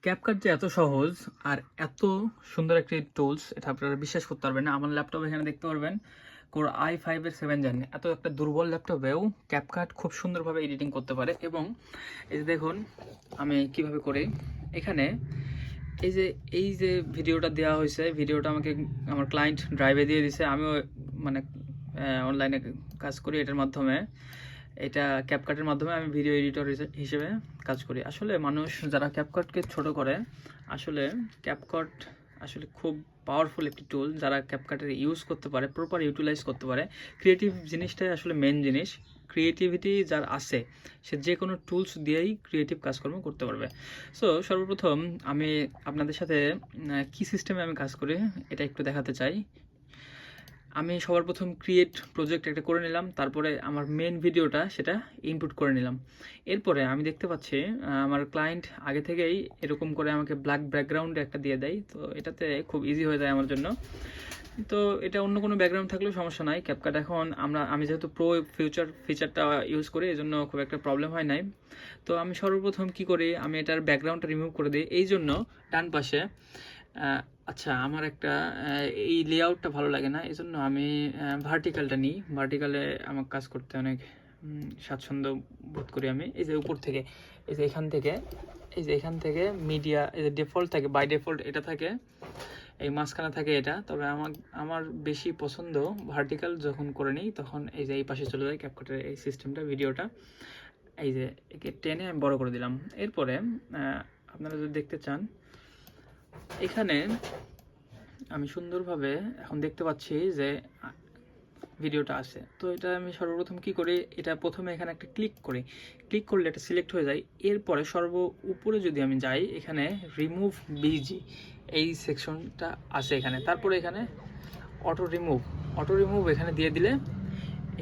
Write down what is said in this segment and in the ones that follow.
CapCut যে এত সহজ আর এত সুন্দর একটি টুলস, এটা আপনারা বিশ্বাস করতে পারবেন না। আমার ল্যাপটপ এখানে দেখতে পারবেন কোর i5-এর 7 জেন। এত একটা দুর্বল ল্যাপটপেও ক্যাপকাট খুব সুন্দরভাবে এডিটিং করতে পারে। এবং এই যে দেখুন আমি কিভাবে করি। এখানে এই যে ভিডিওটা দেওয়া হয়েছে, ভিডিওটা আমাকে আমার ক্লায়েন্ট ড্রাইভে দিয়ে দিছে। আমিও মানে অনলাইনে কাজ করি এটার মাধ্যমে। এটা ক্যাপকাটের মাধ্যমে আমি ভিডিও এডিটর হিসেবে কাজ করি। আসলে মানুষ যারা ক্যাপকাটকে ছোট করে, আসলে ক্যাপকাট আসলে খুব পাওয়ারফুল একটি টুল। যারা ক্যাপকাটের ইউজ করতে পারে, প্রপার ইউটিলাইজ করতে পারে, ক্রিয়েটিভ জিনিসটাই আসলে মেন জিনিস। ক্রিয়েটিভিটি যার আছে, সে যে কোনো টুলস দিয়েই ক্রিয়েটিভ কাজকর্ম করতে পারবে। সো সর্বপ্রথম আমি আপনাদের সাথে কি সিস্টেমে আমি কাজ করি এটা একটু দেখাতে চাই। আমি সবার প্রথম ক্রিয়েট প্রজেক্ট একটা করে নিলাম, তারপরে আমার মেন ভিডিওটা সেটা ইনপুট করে নিলাম। এরপরে আমি দেখতে পাচ্ছি আমার ক্লায়েন্ট আগে থেকেই এরকম করে আমাকে ব্ল্যাক ব্যাকগ্রাউন্ডে একটা দিয়ে দেয়, তো এটাতে খুব ইজি হয়ে যায় আমার জন্য। তো এটা অন্য কোনো ব্যাকগ্রাউন্ড থাকলেও সমস্যা নাই। ক্যাপকাট এখন আমি যেহেতু প্রো ফিচারটা ইউজ করি, এই জন্য খুব একটা প্রবলেম হয় নাই। তো আমি সর্বপ্রথম কি করি, আমি এটার ব্যাকগ্রাউন্ডটা রিমুভ করে দিই। এই জন্য ডান পাশে আচ্ছা আমার একটা এই লেআউটটা ভালো লাগে না, এই জন্য আমি ভার্টিক্যালটা নিই। ভার্টিক্যালে আমার কাজ করতে অনেক স্বাচ্ছন্দ্য বোধ করি আমি। এই যে উপর থেকে, এই যে এখান থেকে মিডিয়া, এই যে ডিফল্ট থাকে, বাই ডিফল্ট এটা থাকে, এই মাঝখানে থাকে এটা। তবে আমার বেশি পছন্দ ভার্টিক্যাল। যখন করে নিই তখন এই যে এই পাশে চলে যায় ক্যাপকাটের এই সিস্টেমটা, ভিডিওটা। এই যে একে টেনে আমি বড় করে দিলাম। এরপরে আপনারা যদি দেখতে চান, এখানে আমি সুন্দরভাবে এখন দেখতে পাচ্ছি যে ভিডিওটা আছে। তো এটা আমি সর্বপ্রথম কি করি, এটা প্রথমে এখানে একটা ক্লিক করলে এটা সিলেক্ট হয়ে যায়। এরপরে উপরে যদি আমি যাই, এখানে রিমুভ বিজি এই সেকশনটা আছে এখানে। তারপরে এখানে অটো রিমুভ এখানে দিয়ে দিলে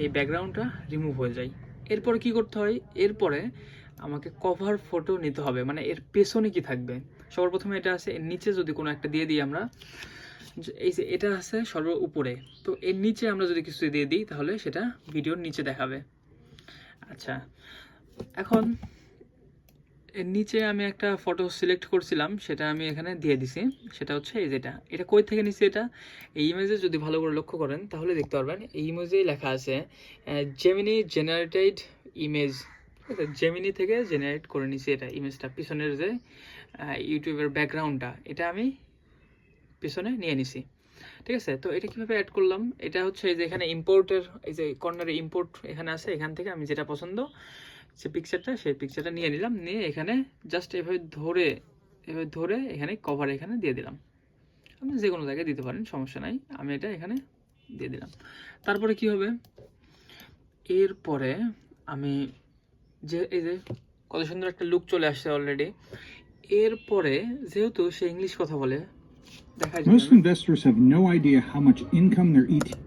এই ব্যাকগ্রাউন্ডটা রিমুভ হয়ে যায়। এরপরে কি করতে হয়, এরপরে আমাকে কভার ফটো নিতে হবে, মানে এর পেছনে কি থাকবে। সবার প্রথমে এটা আছে, এর নিচে যদি কোনো একটা দিয়ে দিই আমরা, এই যে এটা আছে সর্ব উপরে, তো এর নিচে আমরা যদি কিছু দিয়ে দিই তাহলে সেটা ভিডিওর নিচে দেখাবে। আচ্ছা, এখন এর নিচে আমি একটা ফটো সিলেক্ট করছিলাম, সেটা আমি এখানে দিয়ে দিছি। সেটা হচ্ছে এই যেটা, এটা কই থেকে নিছি, এটা এই ইমেজে যদি ভালো করে লক্ষ্য করেন তাহলে দেখতে পারবেন এই ইমেজেই লেখা আছে জেমিনি জেনারেটেড ইমেজ। জেমিনি থেকে জেনারেট করে নিছি এটা ইমেজটা। পিছনের যে ইউটিউবের ব্যাকগ্রাউন্ডটা, এটা আমি পিছনে নিয়ে নিছি। ঠিক আছে, তো এটা কিভাবে অ্যাড করলাম, এটা হচ্ছে এই যে এখানে ইম্পোর্টের এই যে কর্নারে ইম্পোর্ট এখানে আছে, এখান থেকে আমি যেটা পছন্দ যে পিকচারটা, সেই পিকচারটা নিয়ে নিলাম। নিয়ে এখানে জাস্ট এভাবে ধরে এখানে কভার এখানে দিয়ে দিলাম। আপনি যে কোনো জায়গায় দিতে পারেন, সমস্যা নাই। আমি এটা এখানে দিয়ে দিলাম। তারপরে কি হবে, এরপরে আমি এই যে কত সুন্দর একটা লুক চলে আসছে অলরেডি। এরপরে যেহেতু সে ইংলিশ কথা বলে, Most investors have no idea how much income they're eating.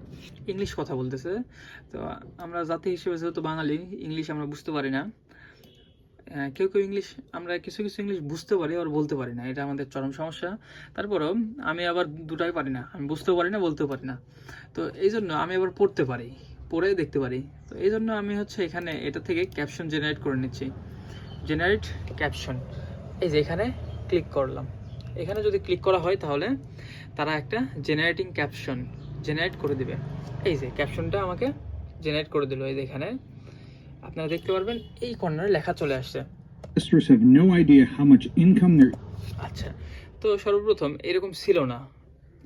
English কথা বলতেছে, তো আমরা জাতি হিসেবে যেহেতু বাঙালি, ইংলিশ আমরা বুঝতে পারি না। কেউ ইংলিশ, আমরা কিছু ইংলিশ বুঝতে পারি আর বলতে পারি না, এটা আমাদের চরম সমস্যা। তারপরও আমি আবার দুটাই পারি না, আমি বুঝতেও পারি না, বলতেও পারি না। তো এই জন্য আমি আবার পড়ে দেখতে পারি। তো এই জন্য আমি হচ্ছে এখানে এটা থেকে ক্যাপশন জেনারেট করে নিচ্ছি। জেনারেট ক্যাপশন, এই যে এখানে ক্লিক করলাম। এখানে যদি ক্লিক করা হয় তাহলে তারা একটা জেনারেটিং ক্যাপশন জেনারেট করে দিবে। এই যে ক্যাপশনটা আমাকে জেনারেট করে দিল। এই যে এখানে আপনারা দেখতে পারবেন এই কর্নারে লেখা চলে আসছে। Investors have no idea how much income they're. আচ্ছা, তো সর্বপ্রথম এরকম ছিল না,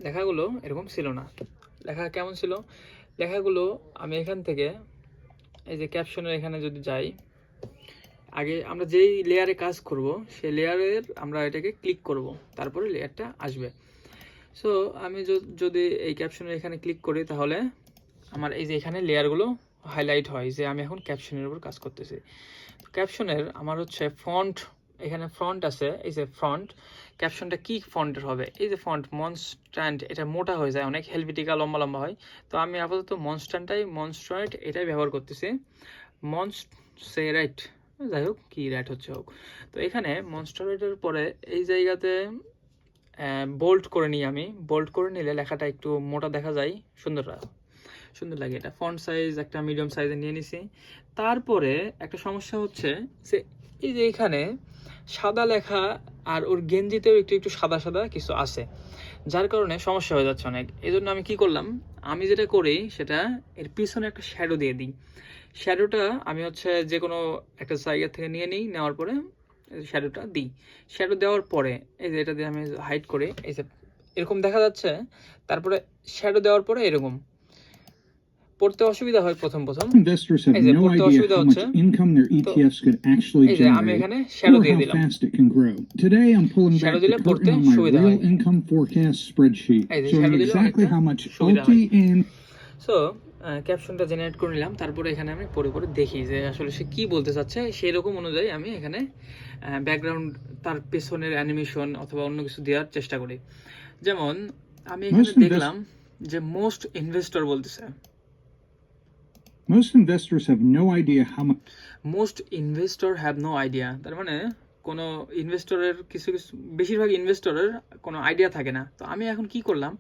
লেখাগুলো এরকম ছিল না। লেখা কেমন ছিল, লেখাগুলো আমি এখান থেকে এই যে ক্যাপশনের এখানে যদি যাই, আগে আমরা যেই লেয়ারে কাজ করব সেই লেয়ারের আমরা এটাকে ক্লিক করব, তারপরে লেয়ারটা আসবে। সো আমি যদি এই ক্যাপশনের এখানে ক্লিক করি তাহলে আমার এই যে এখানে লেয়ারগুলো হাইলাইট হয় যে আমি এখন ক্যাপশনের উপর কাজ করতেছি। ক্যাপশনের আমার হচ্ছে ফন্ট, এখানে ফন্ট আছে, এই যে ফন্ট। ক্যাপশনটা কি ফন্টের হবে, এই যে ফন্ট মনস্ট্যান্ট, এটা মোটা হয়ে যায় অনেক, হেলভেটিকা লম্বা লম্বা হয়। তো আমি আপাতত মনস্ট্যান্ট এটাই ব্যবহার করতেছি। মনস্টেরাইট, যাই হোক কি রাইট হচ্ছে হোক। তো এখানে মনস্টেরাইটের পরে এই জায়গাতে বোল্ড করে নিই আমি। বোল্ড করে নিলে লেখাটা একটু মোটা দেখা যায়, সুন্দর লাগে। এটা ফন্ট সাইজ একটা মিডিয়াম সাইজে নিয়ে নিছি। তারপরে একটা সমস্যা হচ্ছে যে এই যে এখানে সাদা লেখা আর ওর গেঞ্জিতেও একটু একটু সাদা সাদা কিছু আছে, যার কারণে সমস্যা হয়ে যাচ্ছে অনেক। এই জন্য আমি কি করলাম, আমি যেটা করি সেটা এর পিছনে একটা শ্যাডো দিয়ে দিই। শ্যাডোটা আমি হচ্ছে যে কোনো একটা জায়গা থেকে নিয়ে নিই, নেওয়ার পরে শ্যাডোটা দিই। শ্যাডো দেওয়ার পরে এই যে এটা দিয়ে আমি হাইড করে এই যে এরকম দেখা যাচ্ছে, তারপরে শ্যাডো দেওয়ার পরে এরকম পড়তে অসুবিধা হয় প্রথম প্রথম। Investors have এই যে no পড়তে idea অসুবিধা how much হচ্ছে, income their তো ETFs could actually এই যে আমি generate এখানে শ্যাডো or দিয়ে how দিলাম। fast it can grow. Today, I'm pulling shadow back দিলে the পড়তে curtain on my সুবিধা real হয়। income forecast spreadsheet, এই যে showing শ্যাডো দিলে exactly অনেকটা how much সুবিধা হয়। OT and সো ক্যাপশনটা জেনারেট করে নিলাম, তারপরে এখানে আমি পড়ে পড়ে দেখি যে আসলে সে কি বলতে চাচ্ছে, সেই রকম অনুযায়ী আমি এখানে ব্যাকগ্রাউন্ড তার পেছনের অ্যানিমেশন অথবা অন্য কিছু দেওয়ার চেষ্টা করি। যেমন আমি এখানে দেখলাম যে মোস্ট ইনভেস্টর বলতেছে, most investors have no idea how much most investor have no idea. তার মানে কোনো ইনভেস্টরের কিছু কিছু বেশিরভাগ ইনভেস্টরের কোনো আইডিয়া থাকে না। তো আমি এখন কি করলাম,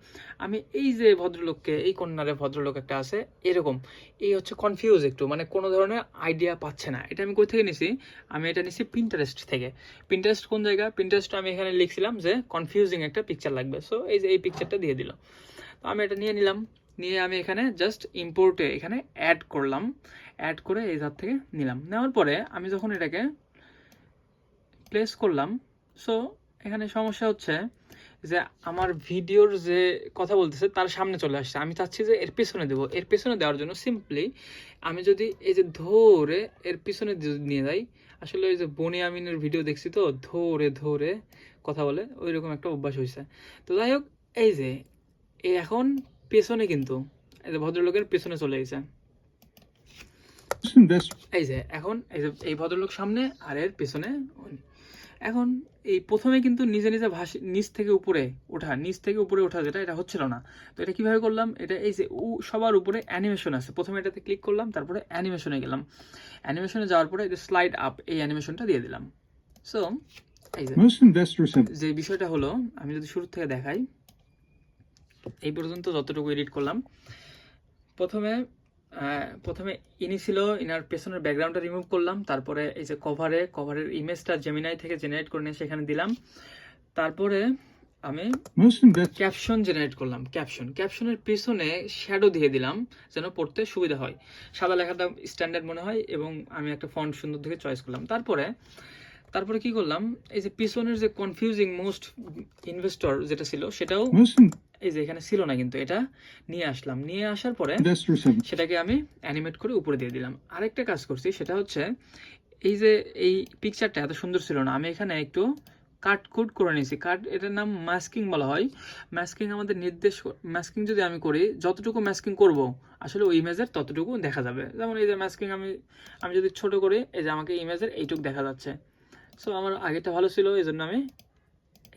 আমি এই যে ভদ্রলোককে, এই কর্নারে ভদ্রলোক একটা আছে এরকম, এই হচ্ছে কনফিউজ একটু, মানে কোনো ধরনের আইডিয়া পাচ্ছে না। এটা আমি কই থেকে নিছি, আমি এটা নিছি পিন্টারেস্ট থেকে। পিন্টারেস্ট কোন জায়গা, পিন্টারেস্ট আমি এখানে লিখছিলাম যে কনফিউজিং একটা পিকচার লাগবে, সো এই যে এই পিকচারটা দিয়ে দিল। তো আমি এটা নিয়ে নিলাম, নিয়ে আমি এখানে জাস্ট ইম্পোর্টে এখানে অ্যাড করলাম, অ্যাড করে এই ধার থেকে নিলাম। নেওয়ার পরে আমি যখন এটাকে প্লেস করলাম, সো এখানে সমস্যা হচ্ছে যে আমার ভিডিওর যে কথা বলতেছে তার সামনে চলে আসছে। আমি চাচ্ছি যে এর পেছনে দেবো। এর পেছনে দেওয়ার জন্য সিম্পলি আমি যদি এই যে ধরে এর পিছনে নিয়ে যাই, আসলে ওই যে বনি আমিনের ভিডিও দেখছি তো, ধরে ধরে কথা বলে, ওই রকম একটা অভ্যাস হয়েছে। তো যাই হোক, এই যে এখন পেছনে কিন্তু এই যে ভদ্রলোকের পেছনে চলে গেছে। investors এই যে এখন এই যে এই ভদ্রলোক সামনে আর এর পেছনে। এখন এই প্রথমে কিন্তু নিজে নিজে নিচ থেকে উপরে ওঠা, নিচ থেকে উপরে ওঠা যেটা, এটা হচ্ছিল না। তো এটা কিভাবে করলাম, এটা এই যে সবার উপরে অ্যানিমেশন আছে, প্রথমে এটাতে ক্লিক করলাম, তারপরে অ্যানিমেশনে গেলাম। অ্যানিমেশনে যাওয়ার পরে এই যে স্লাইড আপ, এই অ্যানিমেশনটা দিয়ে দিলাম। সো এই যে most investors have যে বিষয়টা হলো, আমি যদি শুরু থেকে দেখাই, এই পর্যন্ত যতটুকু এডিট করলাম, প্রথমে ইনি ছিল, ইনার পেছনের ব্যাকগ্রাউন্ডটা রিমুভ করলাম, তারপরে এই যে কভারের ইমেজটা জেমিনাই থেকে জেনারেট করে নিয়ে সেখানে দিলাম, তারপরে আমি most investors ক্যাপশন জেনারেট করলাম। ক্যাপশনের পেছনে শ্যাডো দিয়ে দিলাম যেন পড়তে সুবিধা হয়, সাদা লেখাটা স্ট্যান্ডার্ড মনে হয়, এবং আমি একটা ফন্ট সুন্দর দেখে চয়েস করলাম। তারপরে কি করলাম, এই যে পিছনের যে কনফিউজিং মোস্ট ইনভেস্টর যেটা ছিল সেটাও এই যে এখানে ছিল না, কিন্তু এটা নিয়ে আসলাম। নিয়ে আসার পরে investors have সেটাকে আমি অ্যানিমেট করে উপরে দিয়ে দিলাম। আরেকটা কাজ করছি, সেটা হচ্ছে এই যে এই পিকচারটা এত সুন্দর ছিল না, আমি এখানে একটু কাট কোড করে নিয়েছি। এটার নাম মাস্কিং বলা হয়। মাস্কিং আমাদের মাস্কিং যদি আমি করি, যতটুকু মাস্কিং করব আসলে ওই ইমেজের ততটুকু দেখা যাবে। যেমন এই যে মাস্কিং আমি যদি ছোট করি, এই যে আমাকে ইমেজের এইটুকু দেখা যাচ্ছে। সো আমার আগেটা ভালো ছিল, এই জন্য আমি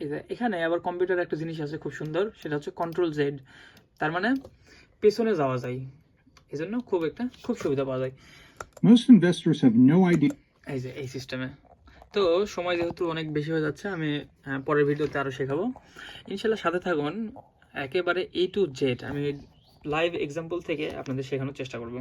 এই যে এখানে আবার কম্পিউটার একটা জিনিস আছে খুব সুন্দর, সেটা হচ্ছে Ctrl+Z, তার মানে পেছনে যাওয়া যায়, এই জন্য খুব সুবিধা পাওয়া যায় most investors have no idea এই যে এই সিস্টেমে। তো সময় যেহেতু অনেক বেশি হয়ে যাচ্ছে, আমি পরের ভিডিওতে আরও শেখাবো ইনশাল্লাহ, সাথে থাকুন। একেবারে A to Z আমি লাইভ এক্সাম্পল থেকে আপনাদের শেখানোর চেষ্টা করব।